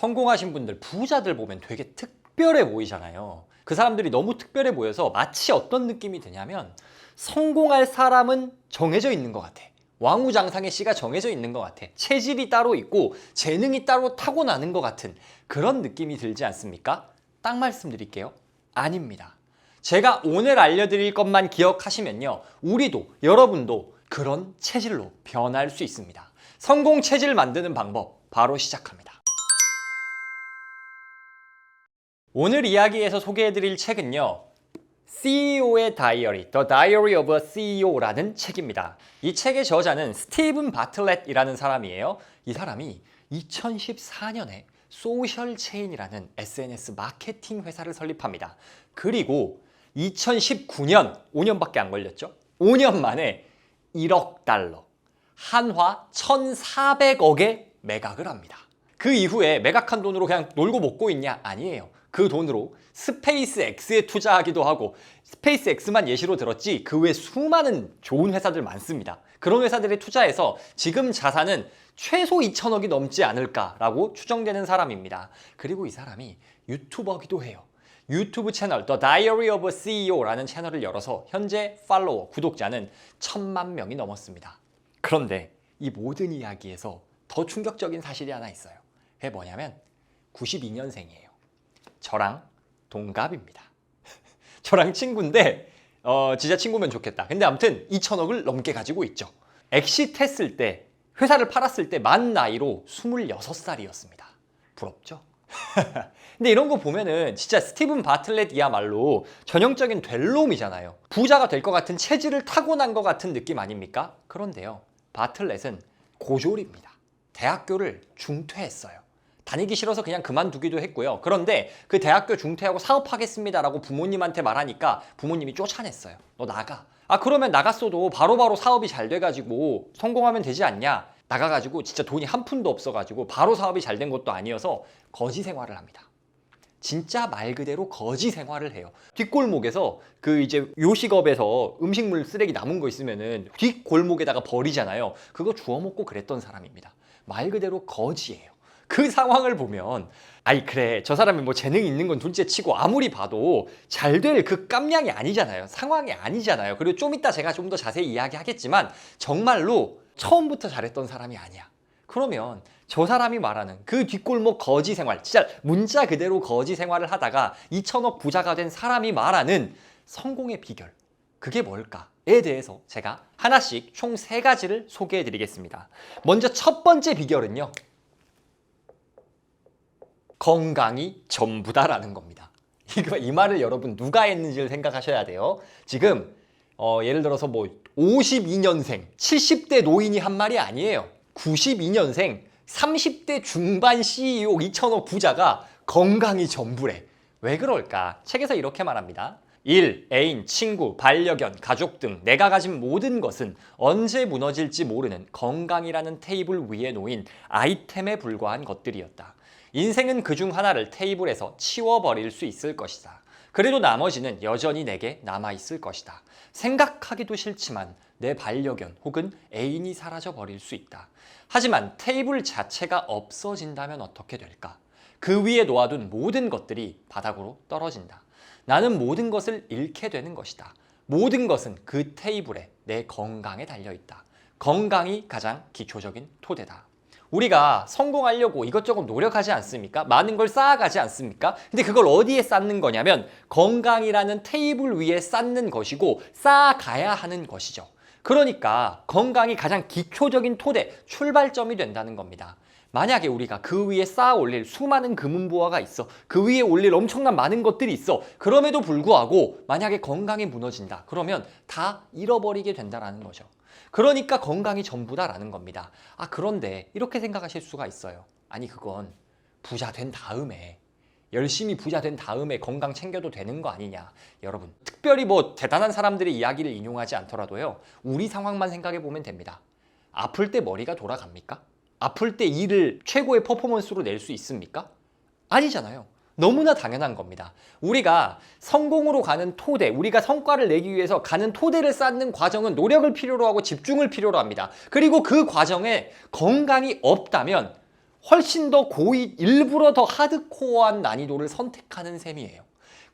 성공하신 분들, 부자들 보면 되게 특별해 보이잖아요. 그 사람들이 너무 특별해 보여서 마치 어떤 느낌이 드냐면 성공할 사람은 정해져 있는 것 같아. 왕우장상의 씨가 정해져 있는 것 같아. 체질이 따로 있고 재능이 따로 타고나는 것 같은 그런 느낌이 들지 않습니까? 딱 말씀드릴게요. 아닙니다. 제가 오늘 알려드릴 것만 기억하시면요. 우리도, 여러분도 그런 체질로 변할 수 있습니다. 성공 체질 만드는 방법 바로 시작합니다. 오늘 이야기에서 소개해드릴 책은요. CEO의 다이어리, The Diary of a CEO라는 책입니다. 이 책의 저자는 스티븐 바틀렛이라는 사람이에요. 이 사람이 2014년에 소셜체인이라는 SNS 마케팅 회사를 설립합니다. 그리고 2019년, 5년밖에 안 걸렸죠? 5년 만에 1억 달러, 한화 1,400억에 매각을 합니다. 그 이후에 매각한 돈으로 그냥 놀고 먹고 있냐? 아니에요. 그 돈으로 스페이스X에 투자하기도 하고, 스페이스X만 예시로 들었지 그 외 수많은 좋은 회사들 많습니다. 그런 회사들에 투자해서 지금 자산은 최소 2천억이 넘지 않을까라고 추정되는 사람입니다. 그리고 이 사람이 유튜버기도 해요. 유튜브 채널 The Diary of a CEO라는 채널을 열어서 현재 팔로워, 구독자는 1,000만 명이 넘었습니다. 그런데 이 모든 이야기에서 더 충격적인 사실이 하나 있어요. 그게 뭐냐면 92년생이에요. 저랑 동갑입니다. 저랑 친구인데 진짜 친구면 좋겠다. 근데 아무튼 2천억을 넘게 가지고 있죠. 엑시트했을 때, 회사를 팔았을 때 만 나이로 26살이었습니다. 부럽죠? 근데 이런 거 보면은 진짜 스티븐 바틀렛이야말로 전형적인 될 놈이잖아요. 부자가 될 것 같은 체질을 타고난 것 같은 느낌 아닙니까? 그런데요, 바틀렛은 고졸입니다. 대학교를 중퇴했어요. 다니기 싫어서 그냥 그만두기도 했고요. 그런데 그 대학교 중퇴하고 사업하겠습니다라고 부모님한테 말하니까 부모님이 쫓아냈어요. 너 나가. 그러면 나갔어도 바로바로 사업이 잘 돼가지고 성공하면 되지 않냐? 나가가지고 진짜 돈이 한 푼도 없어가지고 바로 사업이 잘 된 것도 아니어서 거지 생활을 합니다. 진짜 말 그대로 거지 생활을 해요. 뒷골목에서 그 이제 요식업에서 음식물 쓰레기 남은 거 있으면은 뒷골목에다가 버리잖아요. 그거 주워 먹고 그랬던 사람입니다. 말 그대로 거지예요. 그 상황을 보면 아이 그래 저 사람이 뭐 재능이 있는 건 둘째 치고 아무리 봐도 잘 될 그 깜냥이 아니잖아요. 상황이 아니잖아요. 그리고 좀 이따 제가 좀 더 자세히 이야기하겠지만 정말로 처음부터 잘했던 사람이 아니야. 그러면 저 사람이 말하는 그 뒷골목 거지 생활, 진짜 문자 그대로 거지 생활을 하다가 2천억 부자가 된 사람이 말하는 성공의 비결, 그게 뭘까에 대해서 제가 하나씩 총 3가지를 소개해 드리겠습니다. 먼저 첫 번째 비결은요, 건강이 전부다라는 겁니다. 이 말을 여러분 누가 했는지를 생각하셔야 돼요. 지금 예를 들어서 뭐 52년생, 70대 노인이 한 말이 아니에요. 92년생, 30대 중반 CEO 2천억 부자가 건강이 전부래. 왜 그럴까? 책에서 이렇게 말합니다. 일, 애인, 친구, 반려견, 가족 등 내가 가진 모든 것은 언제 무너질지 모르는 건강이라는 테이블 위에 놓인 아이템에 불과한 것들이었다. 인생은 그중 하나를 테이블에서 치워버릴 수 있을 것이다. 그래도 나머지는 여전히 내게 남아있을 것이다. 생각하기도 싫지만 내 반려견 혹은 애인이 사라져버릴 수 있다. 하지만 테이블 자체가 없어진다면 어떻게 될까? 그 위에 놓아둔 모든 것들이 바닥으로 떨어진다. 나는 모든 것을 잃게 되는 것이다. 모든 것은 그 테이블에 내 건강에 달려있다. 건강이 가장 기초적인 토대다. 우리가 성공하려고 이것저것 노력하지 않습니까? 많은 걸 쌓아가지 않습니까? 근데 그걸 어디에 쌓는 거냐면 건강이라는 테이블 위에 쌓는 것이고 쌓아가야 하는 것이죠. 그러니까 건강이 가장 기초적인 토대, 출발점이 된다는 겁니다. 만약에 우리가 그 위에 쌓아 올릴 수많은 금은보화가 있어, 그 위에 올릴 엄청난 많은 것들이 있어, 그럼에도 불구하고 만약에 건강이 무너진다, 그러면 다 잃어버리게 된다는 거죠. 그러니까 건강이 전부다라는 겁니다. 그런데 이렇게 생각하실 수가 있어요. 아니 그건 부자 된 다음에, 열심히 부자 된 다음에 건강 챙겨도 되는 거 아니냐. 여러분, 특별히 뭐 대단한 사람들의 이야기를 인용하지 않더라도요, 우리 상황만 생각해 보면 됩니다. 아플 때 머리가 돌아갑니까? 아플 때 일을 최고의 퍼포먼스로 낼 수 있습니까? 아니잖아요. 너무나 당연한 겁니다. 우리가 성공으로 가는 토대, 우리가 성과를 내기 위해서 가는 토대를 쌓는 과정은 노력을 필요로 하고 집중을 필요로 합니다. 그리고 그 과정에 건강이 없다면 훨씬 더 일부러 더 하드코어한 난이도를 선택하는 셈이에요.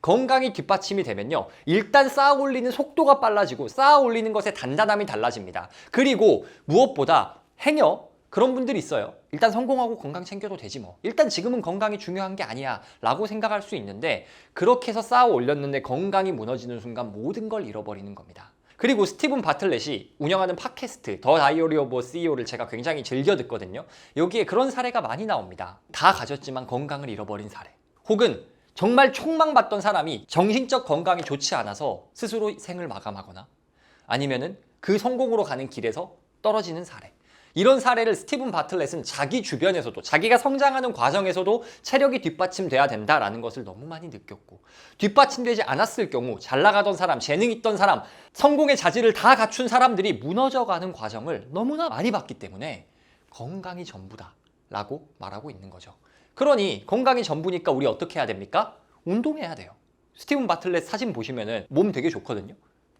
건강이 뒷받침이 되면요, 일단 쌓아 올리는 속도가 빨라지고 쌓아 올리는 것의 단단함이 달라집니다. 그리고 무엇보다 행여 그런 분들이 있어요. 일단 성공하고 건강 챙겨도 되지 뭐. 일단 지금은 건강이 중요한 게 아니야 라고 생각할 수 있는데, 그렇게 해서 쌓아 올렸는데 건강이 무너지는 순간 모든 걸 잃어버리는 겁니다. 그리고 스티븐 바틀렛이 운영하는 팟캐스트 더 다이어리 오브 CEO를 제가 굉장히 즐겨 듣거든요. 여기에 그런 사례가 많이 나옵니다. 다 가졌지만 건강을 잃어버린 사례, 혹은 정말 촉망받던 사람이 정신적 건강이 좋지 않아서 스스로 생을 마감하거나, 아니면은 그 성공으로 가는 길에서 떨어지는 사례. 이런 사례를 스티븐 바틀렛은 자기 주변에서도, 자기가 성장하는 과정에서도 체력이 뒷받침돼야 된다라는 것을 너무 많이 느꼈고, 뒷받침되지 않았을 경우 잘 나가던 사람, 재능 있던 사람, 성공의 자질을 다 갖춘 사람들이 무너져가는 과정을 너무나 많이 봤기 때문에 건강이 전부다 라고 말하고 있는 거죠. 그러니 건강이 전부니까 우리 어떻게 해야 됩니까? 운동해야 돼요. 스티븐 바틀렛 사진 보시면은 몸 되게 좋거든요.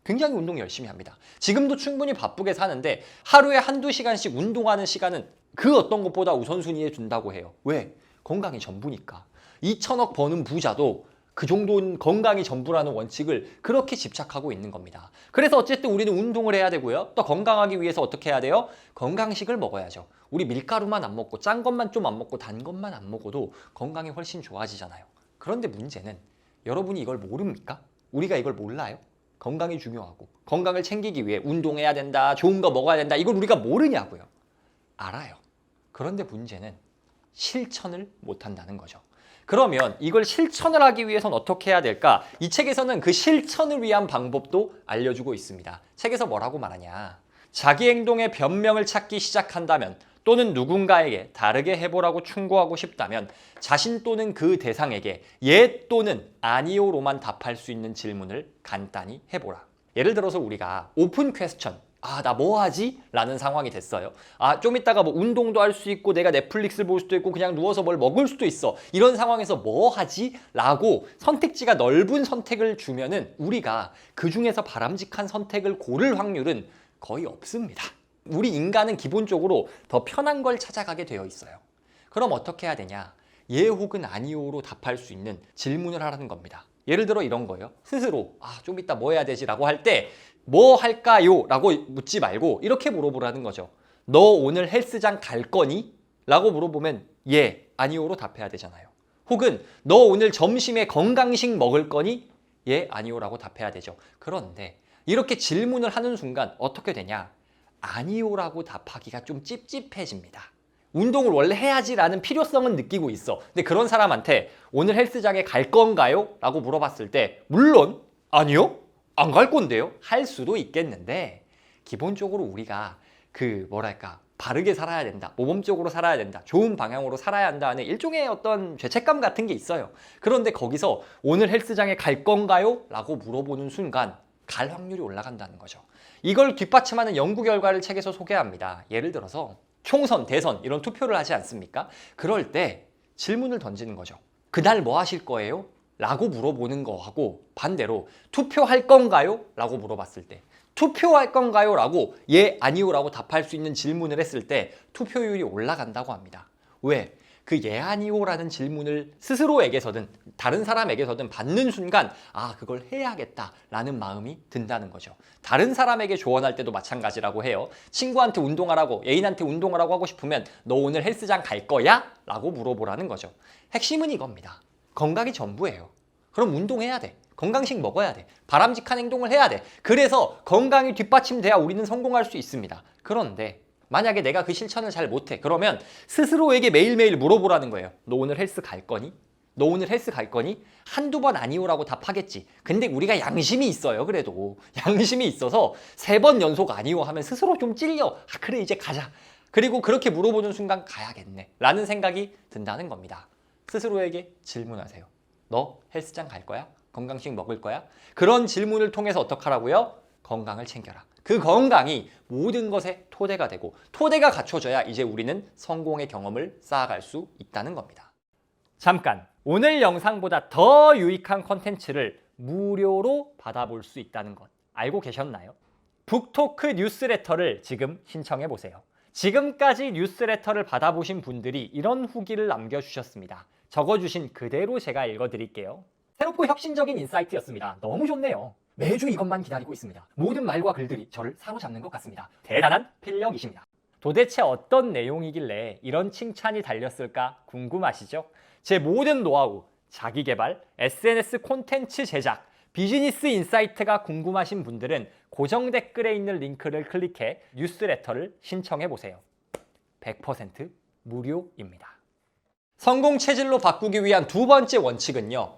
굉장히 운동 열심히 합니다. 지금도 충분히 바쁘게 사는데 하루에 한두 시간씩 운동하는 시간은 그 어떤 것보다 우선순위에 둔다고 해요. 왜? 건강이 전부니까. 2천억 버는 부자도 그 정도는 건강이 전부라는 원칙을 그렇게 집착하고 있는 겁니다. 그래서 어쨌든 우리는 운동을 해야 되고요. 또 건강하기 위해서 어떻게 해야 돼요? 건강식을 먹어야죠. 우리 밀가루만 안 먹고 짠 것만 좀 안 먹고 단 것만 안 먹어도 건강이 훨씬 좋아지잖아요. 그런데 문제는 여러분이 이걸 모릅니까? 우리가 이걸 몰라요? 건강이 중요하고 건강을 챙기기 위해 운동해야 된다, 좋은 거 먹어야 된다, 이걸 우리가 모르냐고요. 알아요. 그런데 문제는 실천을 못한다는 거죠. 그러면 이걸 실천을 하기 위해서는 어떻게 해야 될까? 이 책에서는 그 실천을 위한 방법도 알려주고 있습니다. 책에서 뭐라고 말하냐? 자기 행동의 변명을 찾기 시작한다면, 또는 누군가에게 다르게 해보라고 충고하고 싶다면 자신 또는 그 대상에게 예 또는 아니요로만 답할 수 있는 질문을 간단히 해보라. 예를 들어서 우리가 오픈 퀘스천, 나 뭐 하지? 라는 상황이 됐어요. 좀 이따가 뭐 운동도 할 수 있고 내가 넷플릭스를 볼 수도 있고 그냥 누워서 뭘 먹을 수도 있어. 이런 상황에서 뭐 하지? 라고 선택지가 넓은 선택을 주면은 우리가 그 중에서 바람직한 선택을 고를 확률은 거의 없습니다. 우리 인간은 기본적으로 더 편한 걸 찾아가게 되어 있어요. 그럼 어떻게 해야 되냐? 예 혹은 아니요로 답할 수 있는 질문을 하라는 겁니다. 예를 들어 이런 거예요. 스스로 좀 이따 뭐 해야 되지? 라고 할 때 뭐 할까요? 라고 묻지 말고 이렇게 물어보라는 거죠. 너 오늘 헬스장 갈 거니? 라고 물어보면 예, 아니요로 답해야 되잖아요. 혹은 너 오늘 점심에 건강식 먹을 거니? 예, 아니요라고 답해야 되죠. 그런데 이렇게 질문을 하는 순간 어떻게 되냐? 아니요라고 답하기가 좀 찝찝해집니다. 운동을 원래 해야지라는 필요성은 느끼고 있어. 근데 그런 사람한테 오늘 헬스장에 갈 건가요? 라고 물어봤을 때 물론 아니요? 안 갈 건데요? 할 수도 있겠는데, 기본적으로 우리가 바르게 살아야 된다, 모범적으로 살아야 된다, 좋은 방향으로 살아야 한다는 일종의 어떤 죄책감 같은 게 있어요. 그런데 거기서 오늘 헬스장에 갈 건가요? 라고 물어보는 순간 갈 확률이 올라간다는 거죠. 이걸 뒷받침하는 연구 결과를 책에서 소개합니다. 예를 들어서 총선, 대선 이런 투표를 하지 않습니까? 그럴 때 질문을 던지는 거죠. 그날 뭐 하실 거예요? 라고 물어보는 거하고 반대로 투표할 건가요? 라고 물어봤을 때 투표할 건가요? 라고 예, 아니요 라고 답할 수 있는 질문을 했을 때 투표율이 올라간다고 합니다. 왜? 그 예, 아니요라는 질문을 스스로에게서든 다른 사람에게서든 받는 순간 그걸 해야겠다라는 마음이 든다는 거죠. 다른 사람에게 조언할 때도 마찬가지라고 해요. 친구한테 운동하라고, 애인한테 운동하라고 하고 싶으면 너 오늘 헬스장 갈 거야? 라고 물어보라는 거죠. 핵심은 이겁니다. 건강이 전부예요. 그럼 운동해야 돼. 건강식 먹어야 돼. 바람직한 행동을 해야 돼. 그래서 건강이 뒷받침돼야 우리는 성공할 수 있습니다. 그런데 만약에 내가 그 실천을 잘 못해. 그러면 스스로에게 매일매일 물어보라는 거예요. 너 오늘 헬스 갈 거니? 너 오늘 헬스 갈 거니? 한두 번 아니오라고 답하겠지. 근데 우리가 양심이 있어요. 그래도 양심이 있어서 3번 연속 아니오 하면 스스로 좀 찔려. 그래 이제 가자. 그리고 그렇게 물어보는 순간 가야겠네 라는 생각이 든다는 겁니다. 스스로에게 질문하세요. 너 헬스장 갈 거야? 건강식 먹을 거야? 그런 질문을 통해서 어떻게 하라고요? 건강을 챙겨라. 그 건강이 모든 것의 토대가 되고, 토대가 갖춰져야 이제 우리는 성공의 경험을 쌓아갈 수 있다는 겁니다. 잠깐, 오늘 영상보다 더 유익한 콘텐츠를 무료로 받아볼 수 있다는 것 알고 계셨나요? 북토크 뉴스레터를 지금 신청해 보세요. 지금까지 뉴스레터를 받아보신 분들이 이런 후기를 남겨주셨습니다. 적어주신 그대로 제가 읽어드릴게요. 새롭고 혁신적인 인사이트였습니다. 너무 좋네요. 매주 이것만 기다리고 있습니다. 모든 말과 글들이 저를 사로잡는 것 같습니다. 대단한 필력이십니다. 도대체 어떤 내용이길래 이런 칭찬이 달렸을까 궁금하시죠? 제 모든 노하우, 자기개발, SNS 콘텐츠 제작, 비즈니스 인사이트가 궁금하신 분들은 고정 댓글에 있는 링크를 클릭해 뉴스레터를 신청해보세요. 100% 무료입니다. 성공 체질로 바꾸기 위한 두 번째 원칙은요.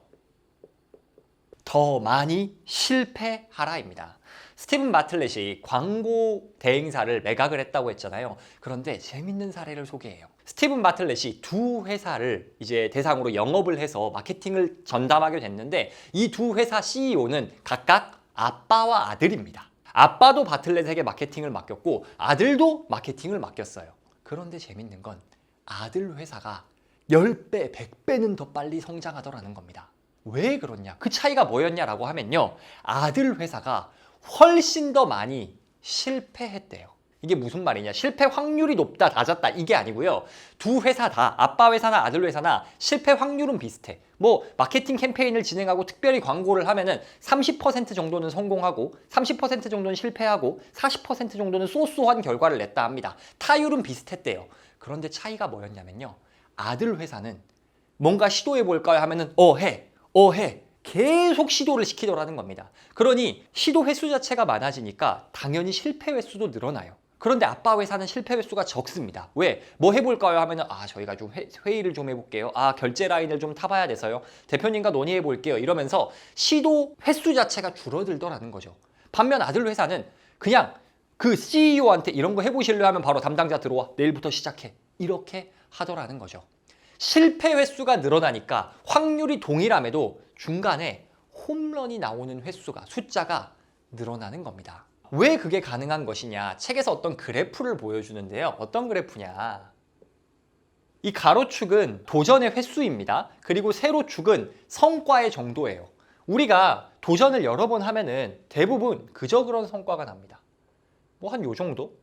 더 많이 실패하라입니다. 스티븐 바틀렛이 광고 대행사를 매각을 했다고 했잖아요. 그런데 재밌는 사례를 소개해요. 스티븐 바틀렛이 두 회사를 이제 대상으로 영업을 해서 마케팅을 전담하게 됐는데 이 두 회사 CEO는 각각 아빠와 아들입니다. 아빠도 바틀렛에게 마케팅을 맡겼고 아들도 마케팅을 맡겼어요. 그런데 재밌는 건 아들 회사가 10배, 100배는 더 빨리 성장하더라는 겁니다. 왜 그렇냐? 그 차이가 뭐였냐라고 하면요. 아들 회사가 훨씬 더 많이 실패했대요. 이게 무슨 말이냐? 실패 확률이 높다, 낮았다 이게 아니고요. 두 회사 다, 아빠 회사나 아들 회사나 실패 확률은 비슷해. 뭐 마케팅 캠페인을 진행하고 특별히 광고를 하면은 30% 정도는 성공하고 30% 정도는 실패하고 40% 정도는 쏘쏘한 결과를 냈다 합니다. 타율은 비슷했대요. 그런데 차이가 뭐였냐면요. 아들 회사는 뭔가 시도해 볼까요 하면은 해. 계속 시도를 시키더라는 겁니다. 그러니 시도 횟수 자체가 많아지니까 당연히 실패 횟수도 늘어나요. 그런데 아빠 회사는 실패 횟수가 적습니다. 왜? 뭐 해볼까요 하면은 저희가 좀 회의를 좀 해볼게요. 결제 라인을 좀 타봐야 돼서요. 대표님과 논의해 볼게요. 이러면서 시도 횟수 자체가 줄어들더라는 거죠. 반면 아들 회사는 그냥 그 CEO한테 이런 거 해보실래 하면 바로 담당자 들어와. 내일부터 시작해. 이렇게 하더라는 거죠. 실패 횟수가 늘어나니까 확률이 동일함에도 중간에 홈런이 나오는 횟수가, 숫자가 늘어나는 겁니다. 왜 그게 가능한 것이냐? 책에서 어떤 그래프를 보여주는데요. 어떤 그래프냐? 이 가로축은 도전의 횟수입니다. 그리고 세로축은 성과의 정도예요. 우리가 도전을 여러 번 하면은 대부분 그저 그런 성과가 납니다. 뭐 한 요 정도?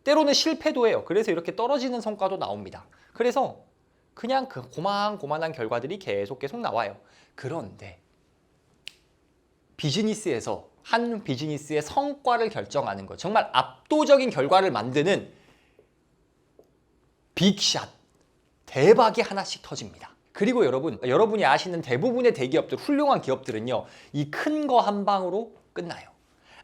때로는 실패도 해요. 그래서 이렇게 떨어지는 성과도 나옵니다. 그래서 그냥 그 고만고만한 결과들이 계속 나와요. 그런데 비즈니스에서 한 비즈니스의 성과를 결정하는 것, 정말 압도적인 결과를 만드는 빅샷, 대박이 하나씩 터집니다. 그리고 여러분이 아시는 대부분의 대기업들, 훌륭한 기업들은요, 이 큰 거 한 방으로 끝나요.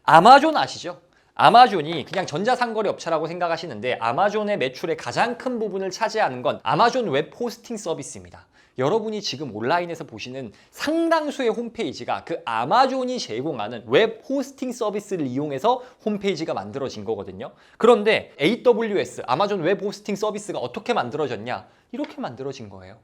아마존 아시죠? 아마존이 그냥 전자상거래 업체라고 생각하시는데 아마존의 매출의 가장 큰 부분을 차지하는 건 아마존 웹 호스팅 서비스입니다. 여러분이 지금 온라인에서 보시는 상당수의 홈페이지가 그 아마존이 제공하는 웹 호스팅 서비스를 이용해서 홈페이지가 만들어진 거거든요. 그런데 AWS, 아마존 웹 호스팅 서비스가 어떻게 만들어졌냐? 이렇게 만들어진 거예요.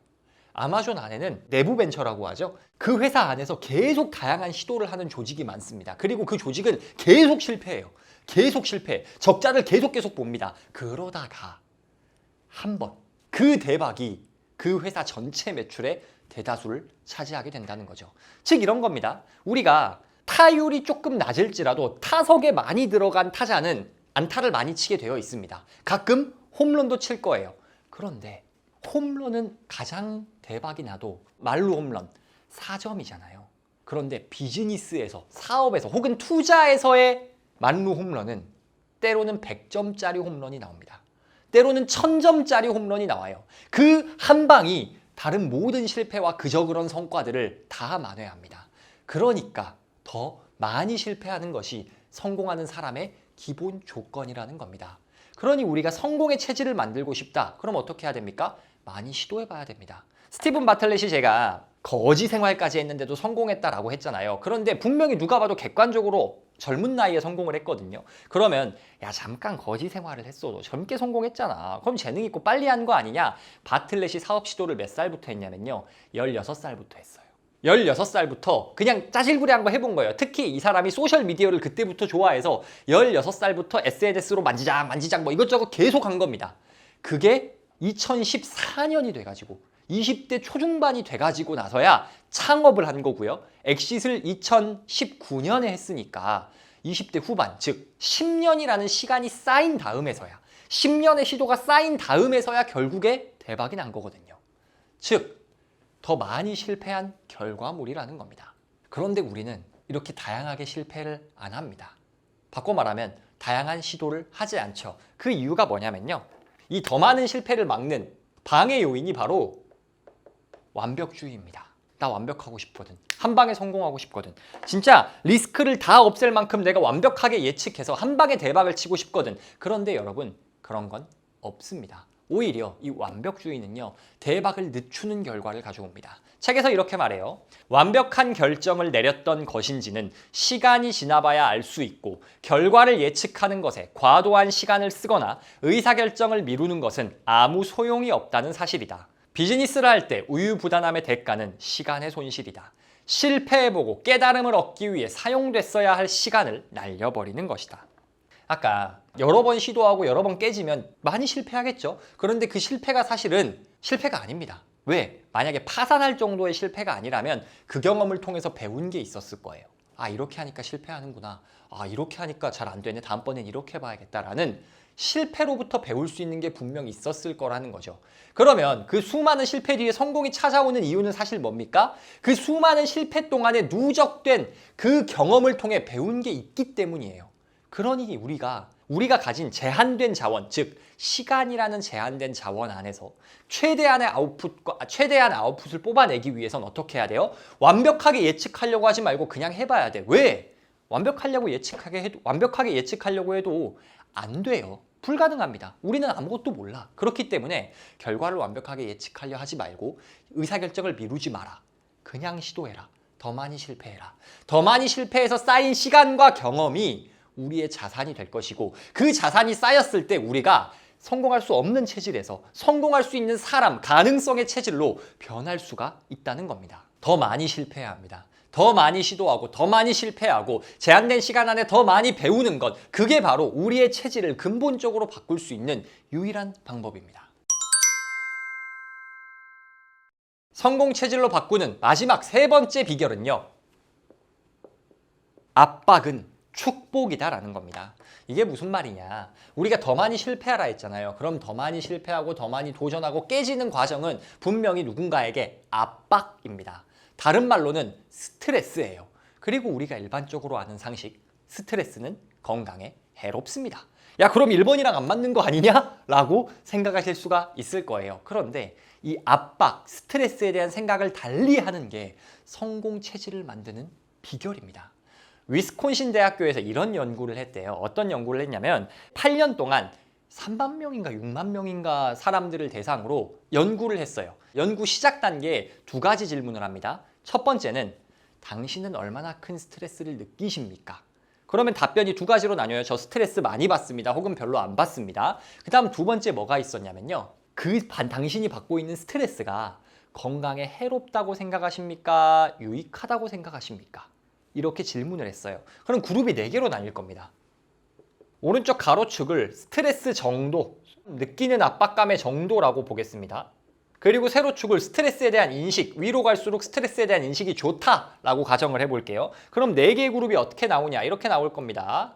아마존 안에는 내부 벤처라고 하죠. 그 회사 안에서 계속 다양한 시도를 하는 조직이 많습니다. 그리고 그 조직은 계속 실패해요. 계속 실패. 적자를 계속 봅니다. 그러다가 한 번 그 대박이 그 회사 전체 매출의 대다수를 차지하게 된다는 거죠. 즉 이런 겁니다. 우리가 타율이 조금 낮을지라도 타석에 많이 들어간 타자는 안타를 많이 치게 되어 있습니다. 가끔 홈런도 칠 거예요. 그런데 홈런은 가장 대박이 나도 말로 홈런 4점이잖아요. 그런데 비즈니스에서, 사업에서 혹은 투자에서의 만루 홈런은 때로는 100점짜리 홈런이 나옵니다. 때로는 1000점짜리 홈런이 나와요. 그 한 방이 다른 모든 실패와 그저 그런 성과들을 다 만회합니다. 그러니까 더 많이 실패하는 것이 성공하는 사람의 기본 조건이라는 겁니다. 그러니 우리가 성공의 체질을 만들고 싶다. 그럼 어떻게 해야 됩니까? 많이 시도해봐야 됩니다. 스티븐 바틀렛이 제가 거지 생활까지 했는데도 성공했다라고 했잖아요. 그런데 분명히 누가 봐도 객관적으로 젊은 나이에 성공을 했거든요. 그러면 야 잠깐 거지 생활을 했어도 젊게 성공했잖아. 그럼 재능 있고 빨리 한 거 아니냐? 바틀렛이 사업 시도를 몇 살부터 했냐면요. 16살부터 했어요. 16살부터 그냥 짜질구레한 거 해본 거예요. 특히 이 사람이 소셜미디어를 그때부터 좋아해서 16살부터 SNS로 만지작 뭐 이것저것 계속 한 겁니다. 그게 2014년이 돼가지고 20대 초중반이 돼가지고 나서야 창업을 한 거고요. 엑싯을 2019년에 했으니까 20대 후반, 즉 10년이라는 시간이 쌓인 다음에서야 10년의 시도가 쌓인 다음에서야 결국에 대박이 난 거거든요. 즉, 더 많이 실패한 결과물이라는 겁니다. 그런데 우리는 이렇게 다양하게 실패를 안 합니다. 바꿔 말하면 다양한 시도를 하지 않죠. 그 이유가 뭐냐면요. 이 더 많은 실패를 막는 방해 요인이 바로 완벽주의입니다. 나 완벽하고 싶거든. 한 방에 성공하고 싶거든. 진짜 리스크를 다 없앨 만큼 내가 완벽하게 예측해서 한 방에 대박을 치고 싶거든. 그런데 여러분, 그런 건 없습니다. 오히려 이 완벽주의는요, 대박을 늦추는 결과를 가져옵니다. 책에서 이렇게 말해요. 완벽한 결정을 내렸던 것인지는 시간이 지나봐야 알 수 있고, 결과를 예측하는 것에 과도한 시간을 쓰거나 의사결정을 미루는 것은 아무 소용이 없다는 사실이다. 비즈니스를 할 때 우유부단함의 대가는 시간의 손실이다. 실패해보고 깨달음을 얻기 위해 사용됐어야 할 시간을 날려버리는 것이다. 아까 여러 번 시도하고 여러 번 깨지면 많이 실패하겠죠. 그런데 그 실패가 사실은 실패가 아닙니다. 왜? 만약에 파산할 정도의 실패가 아니라면 그 경험을 통해서 배운 게 있었을 거예요. 아, 이렇게 하니까 실패하는구나. 아, 이렇게 하니까 잘 안 되네. 다음번엔 이렇게 해봐야겠다라는 실패로부터 배울 수 있는 게 분명히 있었을 거라는 거죠. 그러면 그 수많은 실패 뒤에 성공이 찾아오는 이유는 사실 뭡니까? 그 수많은 실패 동안에 누적된 그 경험을 통해 배운 게 있기 때문이에요. 그러니 우리가 가진 제한된 자원, 즉 시간이라는 제한된 자원 안에서 최대한 아웃풋을 뽑아내기 위해선 어떻게 해야 돼요? 완벽하게 예측하려고 하지 말고 그냥 해봐야 돼. 왜? 완벽하게 예측하려고 해도 안 돼요. 불가능합니다. 우리는 아무것도 몰라. 그렇기 때문에 결과를 완벽하게 예측하려 하지 말고 의사결정을 미루지 마라. 그냥 시도해라. 더 많이 실패해라. 더 많이 실패해서 쌓인 시간과 경험이 우리의 자산이 될 것이고, 그 자산이 쌓였을 때 우리가 성공할 수 없는 체질에서 성공할 수 있는 사람, 가능성의 체질로 변할 수가 있다는 겁니다. 더 많이 실패해야 합니다. 더 많이 시도하고 더 많이 실패하고 제한된 시간 안에 더 많이 배우는 것, 그게 바로 우리의 체질을 근본적으로 바꿀 수 있는 유일한 방법입니다. 성공 체질로 바꾸는 마지막 세 번째 비결은요, 압박은 축복이다라는 겁니다. 이게 무슨 말이냐? 우리가 더 많이 실패하라 했잖아요. 그럼 더 많이 실패하고 더 많이 도전하고 깨지는 과정은 분명히 누군가에게 압박입니다. 다른 말로는 스트레스예요. 그리고 우리가 일반적으로 아는 상식, 스트레스는 건강에 해롭습니다. 야, 그럼 1번이랑 안 맞는 거 아니냐? 라고 생각하실 수가 있을 거예요. 그런데 이 압박, 스트레스에 대한 생각을 달리하는 게 성공 체질을 만드는 비결입니다. 위스콘신 대학교에서 이런 연구를 했대요. 어떤 연구를 했냐면 8년 동안 3만 명인가 6만 명인가 사람들을 대상으로 연구를 했어요. 연구 시작 단계에 두 가지 질문을 합니다. 첫 번째는 당신은 얼마나 큰 스트레스를 느끼십니까? 그러면 답변이 두 가지로 나뉘어요. 저 스트레스 많이 받습니다. 혹은 별로 안 받습니다. 그 다음 두 번째 뭐가 있었냐면요. 당신이 받고 있는 스트레스가 건강에 해롭다고 생각하십니까? 유익하다고 생각하십니까? 이렇게 질문을 했어요. 그럼 그룹이 4개로 나뉠 겁니다. 오른쪽 가로축을 스트레스 정도, 느끼는 압박감의 정도라고 보겠습니다. 그리고 세로축을 스트레스에 대한 인식, 위로 갈수록 스트레스에 대한 인식이 좋다라고 가정을 해볼게요. 그럼 4개의 그룹이 어떻게 나오냐? 이렇게 나올 겁니다.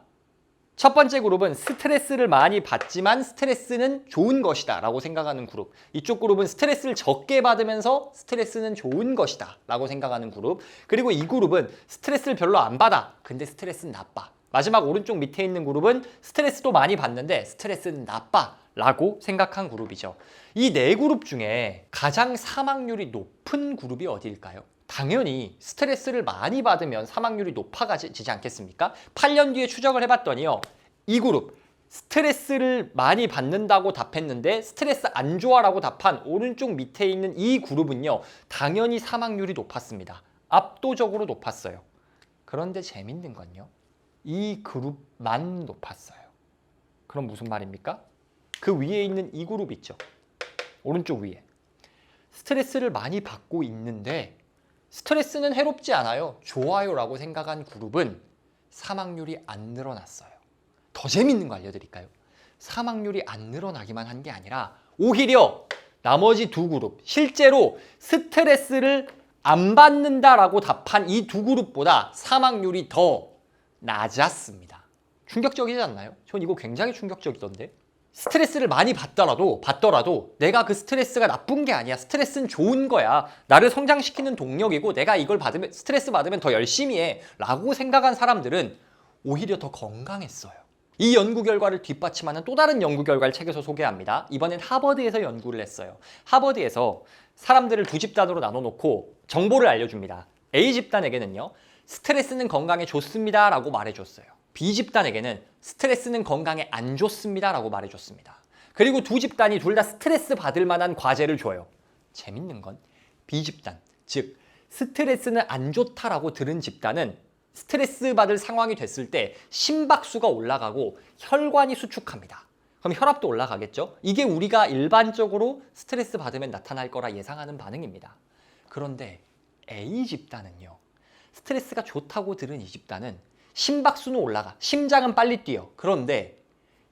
첫 번째 그룹은 스트레스를 많이 받지만 스트레스는 좋은 것이다 라고 생각하는 그룹. 이쪽 그룹은 스트레스를 적게 받으면서 스트레스는 좋은 것이다 라고 생각하는 그룹. 그리고 이 그룹은 스트레스를 별로 안 받아. 근데 스트레스는 나빠. 마지막 오른쪽 밑에 있는 그룹은 스트레스도 많이 받는데 스트레스는 나빠 라고 생각한 그룹이죠. 이 4그룹 중에 가장 사망률이 높은 그룹이 어디일까요? 당연히 스트레스를 많이 받으면 사망률이 높아지지 않겠습니까? 8년 뒤에 추적을 해봤더니요. 이 그룹, 스트레스를 많이 받는다고 답했는데 스트레스 안 좋아라고 답한 오른쪽 밑에 있는 이 그룹은요. 당연히 사망률이 높았습니다. 압도적으로 높았어요. 그런데 재밌는 건요. 이 그룹만 높았어요. 그럼 무슨 말입니까? 그 위에 있는 이 그룹 있죠. 오른쪽 위에. 스트레스를 많이 받고 있는데 스트레스는 해롭지 않아요. 좋아요 라고 생각한 그룹은 사망률이 안 늘어났어요. 더 재밌는 거 알려드릴까요? 사망률이 안 늘어나기만 한 게 아니라 오히려 나머지 두 그룹, 실제로 스트레스를 안 받는다라고 답한 이 두 그룹보다 사망률이 더 낮았습니다. 충격적이지 않나요? 전 이거 굉장히 충격적이던데. 스트레스를 많이 받더라도 내가 그 스트레스가 나쁜 게 아니야. 스트레스는 좋은 거야. 나를 성장시키는 동력이고 내가 이걸 스트레스 받으면 더 열심히 해. 라고 생각한 사람들은 오히려 더 건강했어요. 이 연구 결과를 뒷받침하는 또 다른 연구 결과를 책에서 소개합니다. 이번엔 하버드에서 연구를 했어요. 하버드에서 사람들을 두 집단으로 나눠놓고 정보를 알려줍니다. A 집단에게는요, 스트레스는 건강에 좋습니다 라고 말해줬어요. B 집단에게는 스트레스는 건강에 안 좋습니다 라고 말해줬습니다. 그리고 두 집단이 둘 다 스트레스 받을 만한 과제를 줘요. 재밌는 건 B 집단, 즉 스트레스는 안 좋다라고 들은 집단은 스트레스 받을 상황이 됐을 때 심박수가 올라가고 혈관이 수축합니다. 그럼 혈압도 올라가겠죠? 이게 우리가 일반적으로 스트레스 받으면 나타날 거라 예상하는 반응입니다. 그런데 A 집단은요, 스트레스가 좋다고 들은 이 집단은 심박수는 올라가, 심장은 빨리 뛰어. 그런데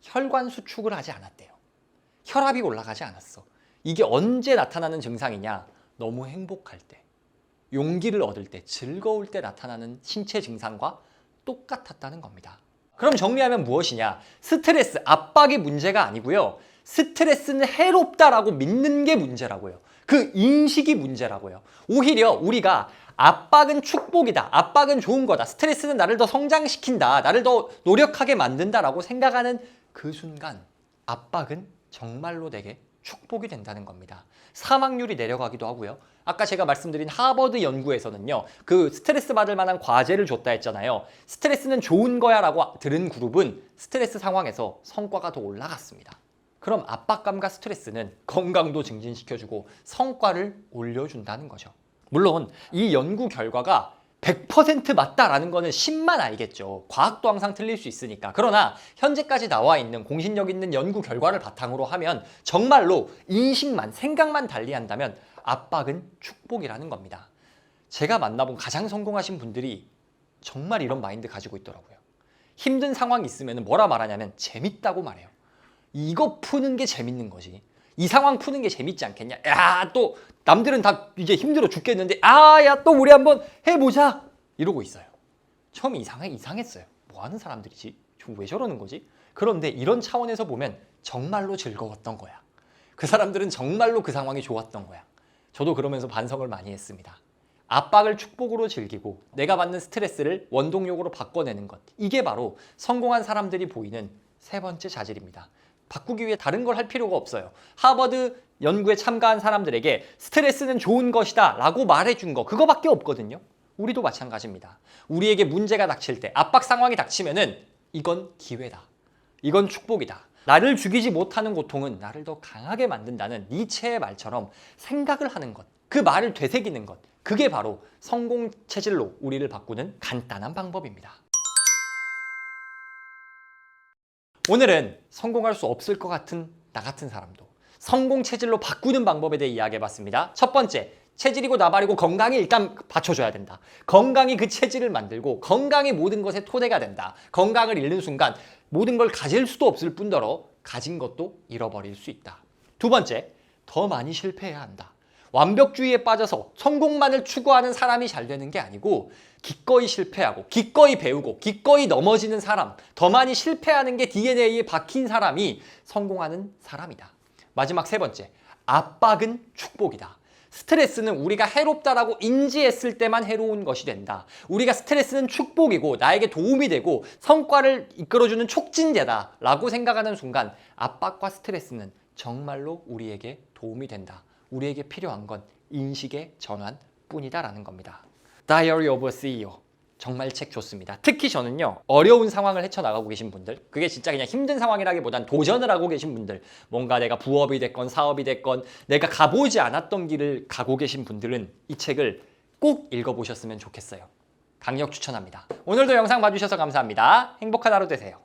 혈관 수축을 하지 않았대요. 혈압이 올라가지 않았어. 이게 언제 나타나는 증상이냐? 너무 행복할 때, 용기를 얻을 때, 즐거울 때 나타나는 신체 증상과 똑같았다는 겁니다. 그럼 정리하면 무엇이냐? 스트레스, 압박이 문제가 아니고요. 스트레스는 해롭다라고 믿는 게 문제라고요. 그 인식이 문제라고요. 오히려 우리가 압박은 축복이다, 압박은 좋은 거다, 스트레스는 나를 더 성장시킨다, 나를 더 노력하게 만든다라고 생각하는 그 순간 압박은 정말로 내게 축복이 된다는 겁니다. 사망률이 내려가기도 하고요. 아까 제가 말씀드린 하버드 연구에서는요, 그 스트레스 받을 만한 과제를 줬다 했잖아요. 스트레스는 좋은 거야 라고 들은 그룹은 스트레스 상황에서 성과가 더 올라갔습니다. 그럼 압박감과 스트레스는 건강도 증진시켜주고 성과를 올려준다는 거죠. 물론 이 연구 결과가 100% 맞다라는 거는 신만 알겠죠. 과학도 항상 틀릴 수 있으니까. 그러나 현재까지 나와 있는 공신력 있는 연구 결과를 바탕으로 하면 정말로 인식만, 생각만 달리한다면 압박은 축복이라는 겁니다. 제가 만나본 가장 성공하신 분들이 정말 이런 마인드 가지고 있더라고요. 힘든 상황이 있으면 뭐라 말하냐면 재밌다고 말해요. 이거 푸는 게 재밌는 거지. 이 상황 푸는 게 재밌지 않겠냐? 야, 또 남들은 다 이제 힘들어 죽겠는데 야, 또 우리 한번 해보자 이러고 있어요. 처음에 이상했어요. 뭐 하는 사람들이지? 왜 저러는 거지? 그런데 이런 차원에서 보면 정말로 즐거웠던 거야. 그 사람들은 정말로 그 상황이 좋았던 거야. 저도 그러면서 반성을 많이 했습니다. 압박을 축복으로 즐기고 내가 받는 스트레스를 원동력으로 바꿔내는 것, 이게 바로 성공한 사람들이 보이는 세 번째 자질입니다. 바꾸기 위해 다른 걸 할 필요가 없어요. 하버드 연구에 참가한 사람들에게 스트레스는 좋은 것이다 라고 말해준 거, 그거밖에 없거든요. 우리도 마찬가지입니다. 우리에게 문제가 닥칠 때, 압박 상황이 닥치면은 이건 기회다, 이건 축복이다, 나를 죽이지 못하는 고통은 나를 더 강하게 만든다는 니체의 말처럼 생각을 하는 것, 그 말을 되새기는 것, 그게 바로 성공 체질로 우리를 바꾸는 간단한 방법입니다. 오늘은 성공할 수 없을 것 같은 나 같은 사람도 성공 체질로 바꾸는 방법에 대해 이야기해봤습니다. 첫 번째, 체질이고 나발이고 건강이 일단 받쳐줘야 된다. 건강이 그 체질을 만들고 건강이 모든 것의 토대가 된다. 건강을 잃는 순간 모든 걸 가질 수도 없을 뿐더러 가진 것도 잃어버릴 수 있다. 두 번째, 더 많이 실패해야 한다. 완벽주의에 빠져서 성공만을 추구하는 사람이 잘 되는 게 아니고 기꺼이 실패하고 기꺼이 배우고 기꺼이 넘어지는 사람, 더 많이 실패하는 게 DNA에 박힌 사람이 성공하는 사람이다. 마지막 세 번째, 압박은 축복이다. 스트레스는 우리가 해롭다라고 인지했을 때만 해로운 것이 된다. 우리가 스트레스는 축복이고 나에게 도움이 되고 성과를 이끌어주는 촉진제다 라고 생각하는 순간 압박과 스트레스는 정말로 우리에게 도움이 된다. 우리에게 필요한 건 인식의 전환뿐이다 라는 겁니다. Diary of a CEO, 정말 책 좋습니다. 특히 저는요, 어려운 상황을 헤쳐나가고 계신 분들, 그게 진짜 그냥 힘든 상황이라기보단 도전을 하고 계신 분들, 뭔가 내가 부업이 됐건 사업이 됐건 내가 가보지 않았던 길을 가고 계신 분들은 이 책을 꼭 읽어보셨으면 좋겠어요. 강력 추천합니다. 오늘도 영상 봐주셔서 감사합니다. 행복한 하루 되세요.